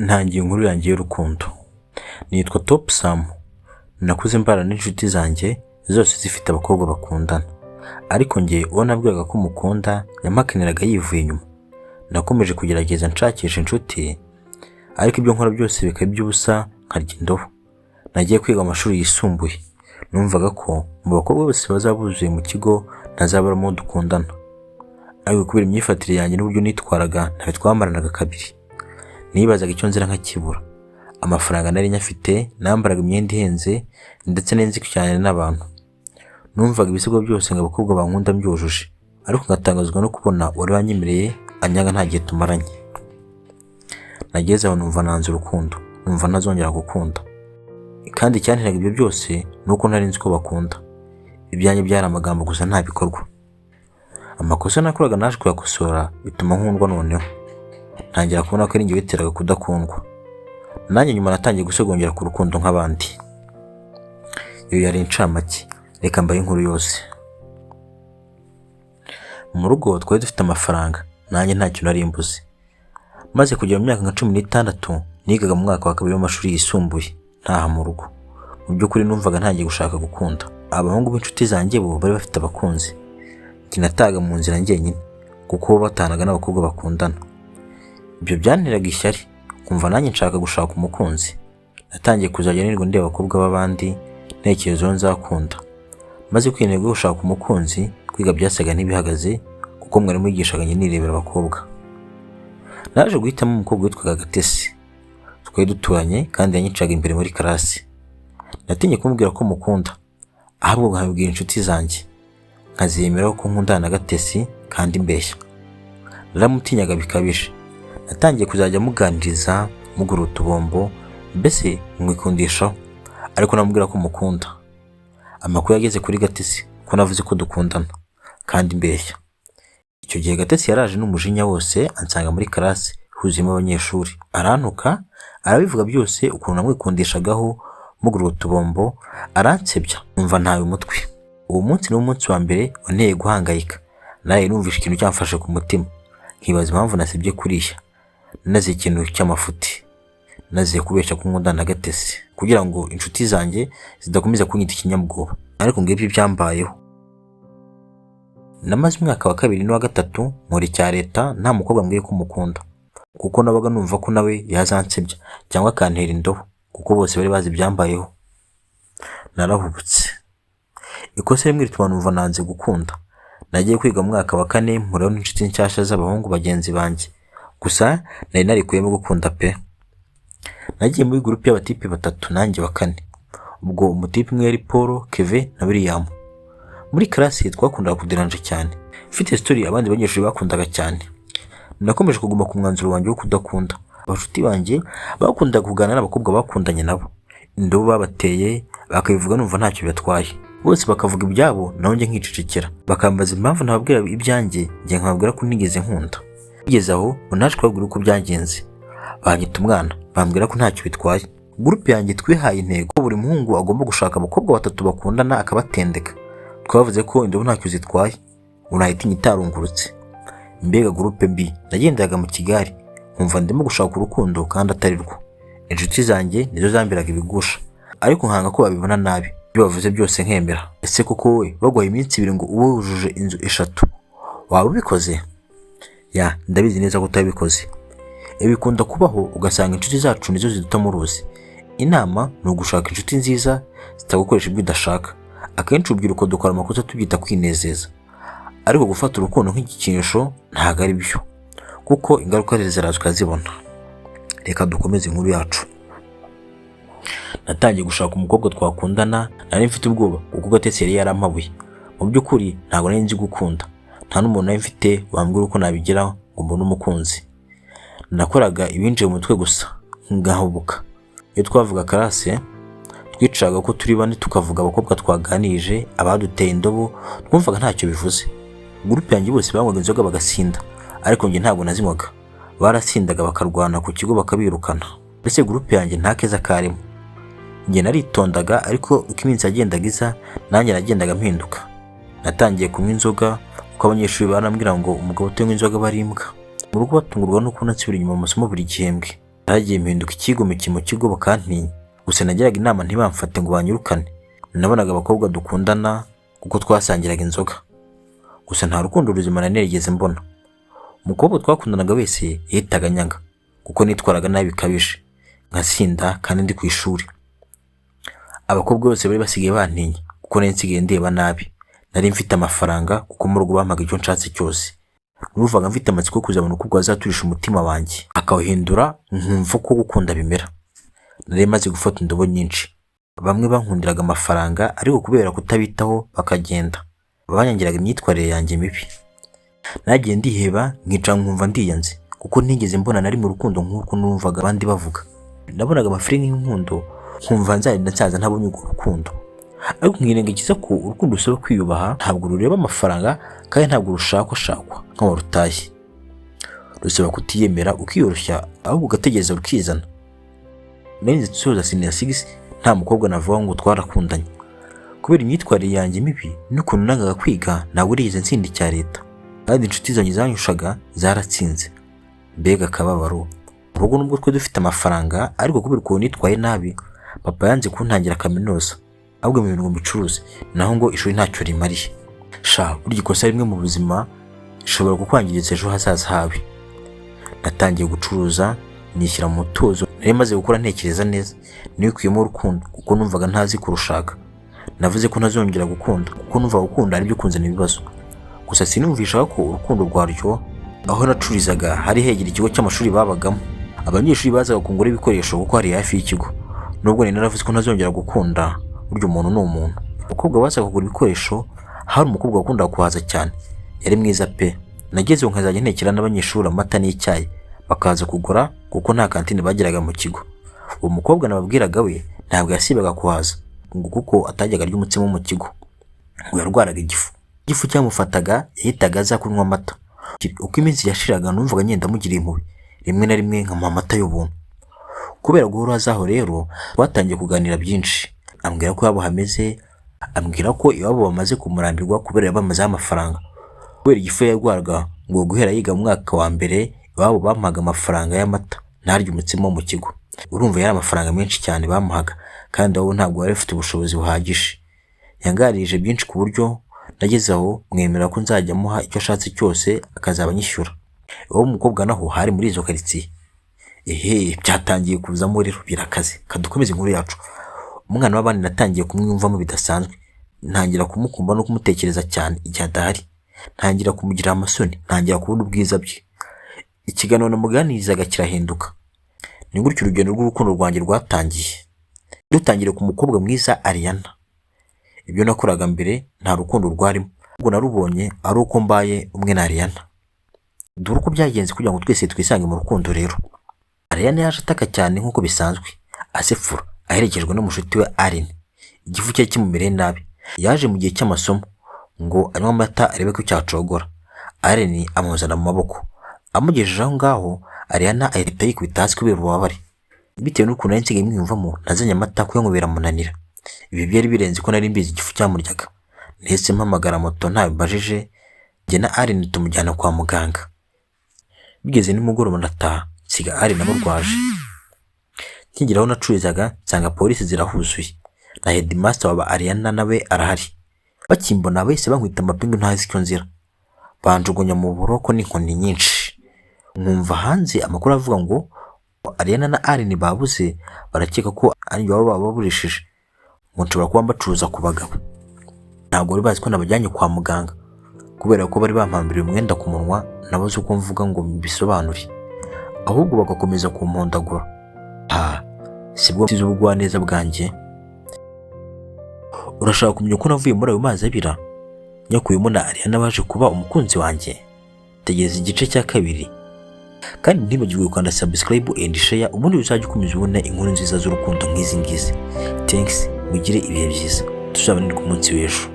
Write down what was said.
Ntangiye inkuru yanjye y'urukundo. Nitwa Top Sam. Nakuze mbana n'inshuti zanjye zose zifite abakobwa bakundana. Ariko njye uwo nabwiraga ko mukunda yamakaniraga yivuye inyuma. Nakomeje kugerageza nshakisha inshuti, ariko ibyo nkora byose bikaba iby'ubusa nkarya indobo. Nagiye kwiga amashuri yisumbuye. Numvaga ko mu bakobwa bose bazabuzuye mu kigo ntazabaramo dukundana. Ariko kubera imyifatire yanjye n'uburyo nitwaraga ntawe twamaranaga kabiri. Nibazaga icyo nzira nkakibura. Amafaranga nari nyafite, nambaraga imyenda ihenze ndetse nenzi cyane n'abantu. Numvaga ibisigo byose ngo abakobwa bankunda mbyujuje, ariko ngatangazwa no kubona wari wanyemereye anyanga nta gihe tumaranye. Nageze aho numva nanze urukundo, numva ntazongera gukunda. Kandi cyanteraga ibyo byose nuko nari nzi ko bakunda. Ibyanjye byari amagambo gusa nta bikorwa. Amakosa nakoraga naje kuyakosora bituma nkundwa noneho. Ntangira kubona ko ari njye witeraga kudakundwa. Nanjye nyuma natangiye gusogongera ku rukundo nk'abandi. Iyo yari incamake, reka mbaye inkuru yose. Mu rugo twari dufite amafaranga, nanjye ntacyo nari mbuze. Maze kugera mu myaka nka 16 nigaga mu mwaka wa kabiri w'amashuri yisumbuye ntaha mu rugo. Mu by'ukuri numvaga ntangiye gushaka gukunda. Abahungu b'inshuti zanjye bo bari bafite abakunzi. Kinataga mu nzira njyenyine kuko batanaga n'abakobwa bakundana. Ibyo byanteraga ishyari, kumva nanjye nshaka gushaka umukunzi. Natangiye kuzajya nirwa ndeba abakobwa b'abandi ntekerezo nzakunda. Maze kwintego gushaka umukunzi, kwiga byasaga n'ibihagaze kuko mwari mwigishaga njye nirebera abakobwa. Naje guhitamo umukobwa witwaga Gatesi. Twari duturanye kandi yanyicaga imbere muri karasi. Natinye kumubwira ko mukunda, ahubwo nkabibwira inshuti zanjye. Nkaziyemeraho ko nkundana na Gatesi kandi mbeshya. Naramutinyaga bikabije. Natangiye kuzajya muganiriza, mugura utubombo, mbese mwikundishaho, ariko namubwira ko mukunda. Amakuru yageze kuri Gatesi ko navuze ko dukundana kandi mbeshya. Icyo gihe Gatesi yaraje n'umujinya wose ansanga muri karasi huzuyemo abanyeshuri. Arantuka, arabivuga byose ukuntu namwikundishagaho mugura utubombo, aransebya. Numva ntawe umutwe. Uwo munsi ni umunsi wa mbere wanteye guhangayika. Naye numvishe ikintu cyamfashe ku mutima. Nkibaza impamvu nasebye kuriya. Naze ikintu cy'amafuti. Naze kubeshya ko nkundana na Gatesi kugira ngo inshuti zanjye zidakomeza kunyita ikinyabwoba. Ariko ngibyo byambayeho. Namaze umwaka wa kabiri n'uwa gatatu muri cya leta nta mukobwa mbwiye ko mukunda, kuko nabaga numva ko nawe yazansebya cyangwa akantera indobo, kuko bose bari bazi byambayeho. Narahubutse. Ikosa rimwe rituma numva nanze gukunda. Nagiye kwiga mu mwaka wa 4 mpura n'inshuti nshyashya z'abahungu bagenzi banjye. Gusa nari narikuyemo gukunda pe. Nagiye muri groupe y'abatipe batatu nanjye wa 4. Ubwo umutipe umwe yari Paul, Kevin na William. Muri classe twakundaga kuderanje cyane. Mfite story abandi banyeshuri bakundaga cyane. Nakomeje kuguma ku mwanzuro wanjye wo kudakunda. Abashuti banjye bakundaga kuganira n'abakobwa bakundanye nabo. Indobo babateye bakabivuga numva ntacyo byatwaye. Bose bakavuga ibyabo naho njye nkicecekera. Bakambaza impamvu ntababwira ibyanjye, njye nkababwira ko nigeze nkunda. Bigeze aho unaje kubabwira uko byagenze. Banyita umwana, bambwira ko ntacyo bitwaye. Groupe yanjye twihaye intego buri muhungu agomba gushaka abakobwa batatu bakundana akabatendeka. Twavuze ko indobo ntacyo zitwaye, unahita itarungurutse. Mbega groupe mbi. Nagendaga mu Kigali nkumva ndimo gushaka urukundo kandi atari rwo. Inshuti zanjye nizo zambiraga ibigusha, ariko nkanga ko babibona nabi. Ibyo bavuze byose nkemera. Ese koko we bagwaye iminsi 2 ngo ubujuje inzu 3 waba ubikoze? Ya, ndabizi neza ko utabikoze. Bikunda kubaho ugasanga inshuti zacu nizo ziduta mu ruzi. Inama ni ugushaka inshuti nziza zitagukoresha ibyo udashaka. Akenshi ubyiruko dukora amakosa tubyita kwinezeza, ariko gufata urukundo nk'igikinisho ntago ari byo, kuko ingaruka zirazwa zibona. Reka dukomeze inkuru yacu. Natangiye gushaka umukobwa twakundana, nari mfite ubwoba kuko Gatesi yari yarampabuye. Mu by'ukuri ntago nari nzi gukunda. Nta n'umuntu nari mfite wambwira uko nabigira ngo mbone umukunzi. Nakoraga ibinjiye mu mutwe gusa ngahubuka. Iyo twavuga karase twicaga ko turi bane tukavuga abakobwa twaganije, abaduteye indobo, twumvaga ntacyo bivuze. Groupe yanjye bose banywaga inzoga bagasinda, ariko njye ntabwo nazinywaga. Barasindaga bakarwana ku kigo bakabirukana. Mbese groupe yanjye nta keza karimo. Njye naritondaga, ariko uko iminsi yagendaga iza nanjye nagendaga mpinduka. Natangiye kunywa inzoga kuko abanyeshuri barambwira ngo umugabo utanywa inzoga barimbwa. Mu rugo batungurwa no kubona nsubira inyuma mu masomo buri gihembwe. naragiye mpinduka ikigomeke mu kigo bakantinya, gusa nagiraga inama ntibamfate ngo banyirukane. Nabonaga abakobwa dukundana kuko twasangiraga inzoga, gusa nta rukundo ruzima narigeze mbona. Umukobwa twakundanaga wese yitaga nyanga kuko nitwaraga nabi bikabije, nkasinda kandi ndi ku ishuri. Abakobwa bose bari basigaye bantinya kuko nari nsigaye ndeba nabi. Nari mfite amafaranga kuko mu rugo bampaga icyo nshatse cyose. Nuvuga mfite amatsiko kuzabona uko azaturisha umutima wanjye akawuhindura nkumva ko gukunda bimera. Nari maze gufata indobo nyinshi. Bamwe bankundiraga amafaranga ariko kubera kutabitaho bakagenda, banyangiraga imyitwarire yanjye mibi. Nagiye ndiheba nkica nkumva ndiyanze kuko ntigeze mbona nari mu rukundo nk'uko numvaga abandi bavuga. Nabonaga amafilimi y'inkundo nkumva nzarinda nsaza ntabonye urwo rukundo, ariko nkirengagiza ko urukundo rusaba kwiyubaha. Ntabwo rureba amafaranga kandi ntabwo rushakwa nk'awarutaye. Rusaba kutiyemera ukiyoroshya ahubwo ugategereza rukizana. Nari nsoza senior 6 nta mukobwa navuga ngo twarakundanye kubera imyitwarire yanjye mibi n'ukuntu nangaga kwiga. Ntabwo rigeze ntsinda icya leta kandi inshuti zanjye zanyushaga zaratsinze. Mbega akababaro. Urugo nubwo twe dufite amafaranga ariko kubera ukuntu nitwaye nabi, papa yanze kuntangira kaminuza ahubwo mu bintu ngo mbicuruze, naho ngo ishuri ntacyo rimariye. Burya ikosa rimwe mu buzima rishobora kukwangiriza ejo hazaza hawe. Natangiye gucuruza nishyira mu mutuzo. Nari maze gukora ntekereza neza, nikuyemo urukundo kuko numvaga ntazi kurushaka. Navuze ko ntazongera gukunda kuko numva gukunda ari byo kunzana ibibazo. Gusa sinumvishaga ko urukundo rwaryo. Aho nacurizaga hari hegera ikigo cy'amashuri babagamo. Abanyeshuri bazaga kungura ibikoresho kuko hari hafi y'ikigo. Nubwo nari naravuze ko ntazongera gukunda, burya umuntu ni umuntu. Abakobwa bazaga kugura ibikoresho, hari umukobwa wakunda kuhaza cyane, yari mwiza pe. Nagezeho nkazajya ntekera n'abanyeshuri amata n'icyayi bakaza kugura kuko nta kantine bagiraga mu kigo. Uwo mukobwa nababwiraga we ntabwo yasibaga kuhaza ngo kuko atajyaga arya umutsima mu kigo, ngo yarwaraga igifu. Igifu cyamufataga yahitaga aza kunywa amata. Uko iminsi yashiraga numvaga ngenda mugiriye impuhwe, rimwe na rimwe nkamuha amata y'ubuntu. Kubera guhora azaho rero twatangiye kuganira byinshi. Ambwira ko yabo hameze, ambwira ko iwabo bamaze kumurambirwa kubera yabamaze amafaranga. Kubera igifu yarwaraga ngo guhera yiga mu mwaka wa mbere iwabo bamuhaga amafaranga y'amata ntarya umutsima mu kigo. Urumva yari amafaranga menshi cyane bamuhaga kandi abo ntabwo bari bafite ubushobozi buhagije. Yangarije byinshi ku buryo nagezeho mwemera ko nzajya muha icyo ashatse cyose akazaba anyishyura. Uwo mukobwa naho hari muri izo karitsiye. Byatangiye kuzamo rero birakaze. Kadukomeze inkuru yacu. Umwana w'abandi natangiye kumwumvamo bidasanzwe. Ntangira kumukumva no kumutekereza cyane igihe adahari. Ntangira kumugira amasoni, ntangira kubona ubwiza bwe. Ikiganiro namuganirizaga kirahinduka. Ni gutyo urugendo rw'urukundo rwanjye rwatangiye. Dutangire ku mukobwa mwiza Ariana. Ibyo nakoraga mbere nta rukundo rwarimo, ubwo narubonye ari uko mbaye umwe na Ariana. Dore uko byagenze kugira ngo twese twisange mu rukundo rero. Ariana yaje ataka cyane nk'uko bisanzwe, asefura aherekejwe n'umushuti we Aline. Igifu cye kimumereye nabi. Yaje mu gihe cy'amasomo ngo anywa amata arebe ko cyacogora. Aline amuzana mu maboko. Amugejeje aho ngaho Ariana ahita yikubita hasi kubera ububabare. Bitewe n'ukuntu nari nsigaye mwiyumvamo nazanye amata kuyanywera biramunanira. Ibi byari birenze ko nari mbizi igifu cyamuryaga. Nahise mpamagara moto ntabibajije, njye na Aline tumujyana kwa muganga. Bigeze nimugoroba ndataha nsiga Aline amurwaje. Nkigeraho nacurizaga nsanga polisi zirahuzuye na headmaster wa Ariana nawe arahari. Bakimbona bahise bankwita amapingu ntazi icyo nzira. Banjugunya mu buroko n'inkoni nyinshi. Nkumva hanze amakuru avuga ngo Ariana na Aline babuze, barakeka ko ari babo baburishije. Ngo nshobora kuba mbacuruza ku bagabo. Ntabwo bari bazi ko nabajyanye kwa muganga kubera ko bari bampambiriye umwenda ku munwa, nabuze uko mvuga ngo mbisobanure, ahubwo bagakomeza kumpondagura. Sibwo nsize ubugwaneza bwanjye. Urashaka kumenya ko navuye muri ayo mazi abira nyakuyemo na Ariana baje kuba umukunzi wanjye? Tegereza igice cya kabiri. Kandi ntibagirwe gukanda subscribe and share ubundi uzajya ukomeza ubona inkuru nziza z'urukundo nk'izi ngizi. Thanks, mugire ibihe byiza. Tuzabonane ku munsi w'ejo.